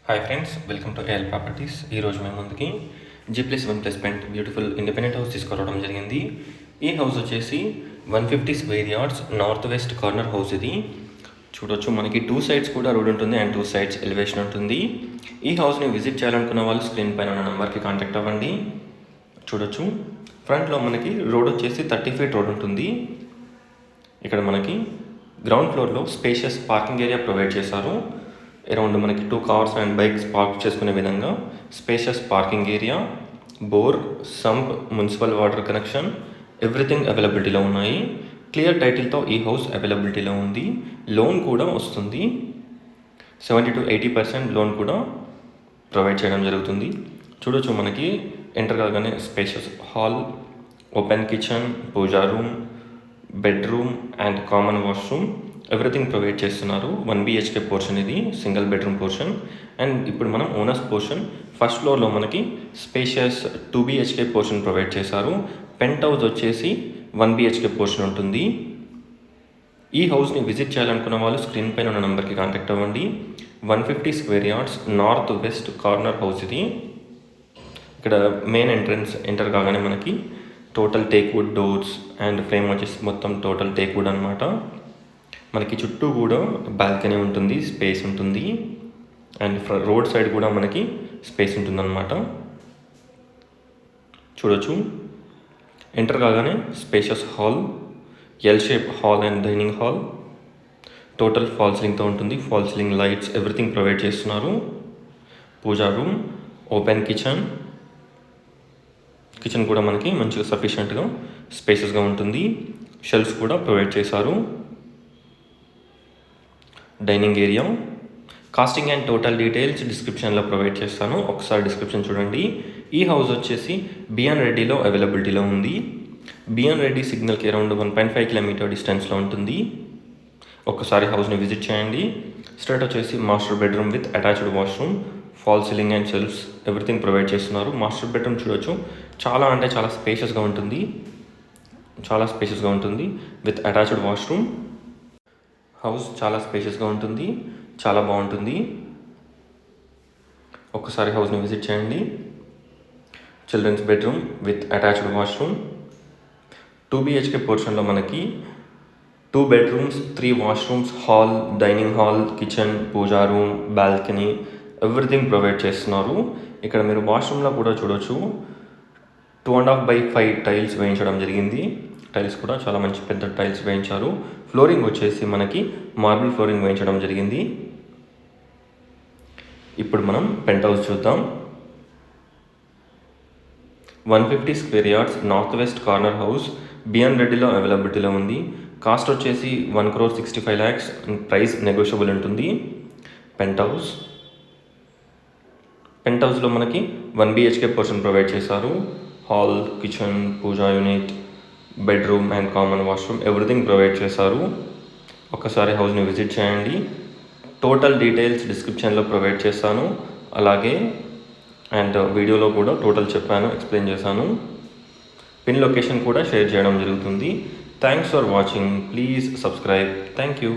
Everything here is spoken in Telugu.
Hi friends, welcome to AL properties. ఈరోజు మేము ముందుకి G+1+Pent బ్యూటిఫుల్ ఇండిపెండెంట్ హౌస్ తీసుకురావడం జరిగింది. ఈ హౌస్ వచ్చేసి 150 square yards north west corner house. ఇది చూడొచ్చు, మనకి 2 సైడ్స్ కూడా రోడ్ ఉంటుంది అండ్ 2 సైడ్స్ ఎలివేషన్ ఉంటుంది. ఈ హౌస్ని విజిట్ చేయాలనుకున్న వాళ్ళు స్క్రీన్ పైన ఉన్న నెంబర్కి కాంటాక్ట్ అవ్వండి. చూడొచ్చు, ఫ్రంట్లో మనకి రోడ్ వచ్చేసి 30 ఫీట్ రోడ్ ఉంటుంది. ఇక్కడ మనకి గ్రౌండ్ ఫ్లోర్లో స్పేషియస్ పార్కింగ్ ఏరియా ప్రొవైడ్ చేశారు. అరౌండ్ మనకి 2 కార్స్ అండ్ బైక్స్ పార్క్ చేసుకునే విధంగా spacious parking area, bore, sump, municipal water connection, everything అవైలబిలిటీలో ఉన్నాయి. క్లియర్ టైటిల్తో ఈ హౌస్ అవైలబిలిటీలో ఉంది. లోన్ కూడా వస్తుంది. 70 to 80% లోన్ కూడా ప్రొవైడ్ చేయడం జరుగుతుంది. చూడొచ్చు, మనకి ఎంటర్ కాగానే spacious hall, open kitchen, puja room, bedroom and common washroom everything provide చేస్తున్నారు. 1 BHK పోర్షన్, ఇది సింగిల్ బెడ్రూమ్ పోర్షన్. అండ్ ఇప్పుడు మనం ఓనర్స్ పోర్షన్ ఫస్ట్ ఫ్లోర్లో మనకి స్పేషియస్ 2 BHK పోర్షన్ ప్రొవైడ్ చేశారు. పెంట్ హౌస్ వచ్చేసి 1 BHK పోర్షన్ ఉంటుంది. ఈ హౌస్ని విజిట్ చేయాలనుకున్న వాళ్ళు స్క్రీన్ పైన ఉన్న నెంబర్కి కాంటాక్ట్ అవ్వండి. 150 square yards north west corner house ఇది. ఇక్కడ మెయిన్ ఎంటర్ కాగానే మనకి total teak wood doors and frame వచ్చేసి మొత్తం టోటల్ టేక్ వుడ్ అనమాట. మనకి చుట్టూ కూడా బాల్కనీ ఉంటుంది, స్పేస్ ఉంటుంది. అండ్ రోడ్ సైడ్ కూడా మనకి స్పేస్ ఉంటుందన్నమాట. చూడొచ్చు, ఎంటర్ కాగానే spacious hall, L shape hall and dining hall, total fall సీలింగ్తో ఉంటుంది. Fall ceiling lights everything provide చేస్తున్నారు. పూజా రూమ్, ఓపెన్ కిచెన్ కూడా మనకి మంచిగా సఫిషియెంట్గా స్పేసెస్గా ఉంటుంది. షెల్ఫ్స్ కూడా ప్రొవైడ్ చేశారు. Dining area, costing and total details డిస్క్రిప్షన్లో ప్రొవైడ్ చేస్తాను, ఒకసారి డిస్క్రిప్షన్ చూడండి. ఈ హౌస్ వచ్చేసి బిఎన్ రెడ్డిలో అవైలబిలిటీలో ఉంది. బిఎన్ రెడ్డి సిగ్నల్కి అరౌండ్ 1.5 కిలోమీటర్ డిస్టెన్స్లో ఉంటుంది. ఒక్కసారి హౌస్ని విజిట్ చేయండి. స్ట్రైట్ వచ్చేసి master bedroom with attached washroom, fall ceiling and shelves everything provide చేస్తున్నారు. మాస్టర్ బెడ్రూమ్ చూడొచ్చు, చాలా స్పేషియస్గా ఉంటుంది. With attached washroom. హౌస్ చాలా స్పేషియస్గా ఉంటుంది, చాలా బాగుంటుంది. ఒక్కసారి హౌస్ని విజిట్ చేయండి. Children's bedroom with attached washroom. 2 BHK పోర్షన్లో మనకి 2 bedrooms, 3 washrooms, hall, dining hall, kitchen, puja room, balcony everything provide చేస్తున్నారు. ఇక్కడ మీరు వాష్రూమ్లో కూడా చూడొచ్చు, 2.5x5 టైల్స్ వేయించడం జరిగింది. టైల్స్ కూడా చాలా మంచి పెద్ద టైల్స్ వేయించారు. ఫ్లోరింగ్ వచ్చేసి మనకి మార్బుల్ ఫ్లోరింగ్ వేయించడం జరిగింది. ఇప్పుడు మనం పెంట్ హౌస్ చూద్దాం. 150 square yards north west corner house BN రెడ్డిలో అవైలబిలిటీలో ఉంది. కాస్ట్ వచ్చేసి 1,65 lakhs. ప్రైస్ నెగోషియబుల్ ఉంటుంది. పెంట్ హౌస్లో మనకి 1 BHK పోర్షన్ ప్రొవైడ్ చేశారు. Hall, kitchen, puja unit, bedroom and common washroom everything provide చేశారు. ఒకసారి హౌస్ని విజిట్ చేయండి. టోటల్ డీటెయిల్స్ డిస్క్రిప్షన్లో ప్రొవైడ్ చేస్తాను, అలాగే అండ్ వీడియోలో కూడా టోటల్ చెప్పాను, ఎక్స్ప్లెయిన్ చేశాను. పిన్ లొకేషన్ కూడా షేర్ చేయడం జరుగుతుంది. Thanks for watching. Please subscribe. Thank you.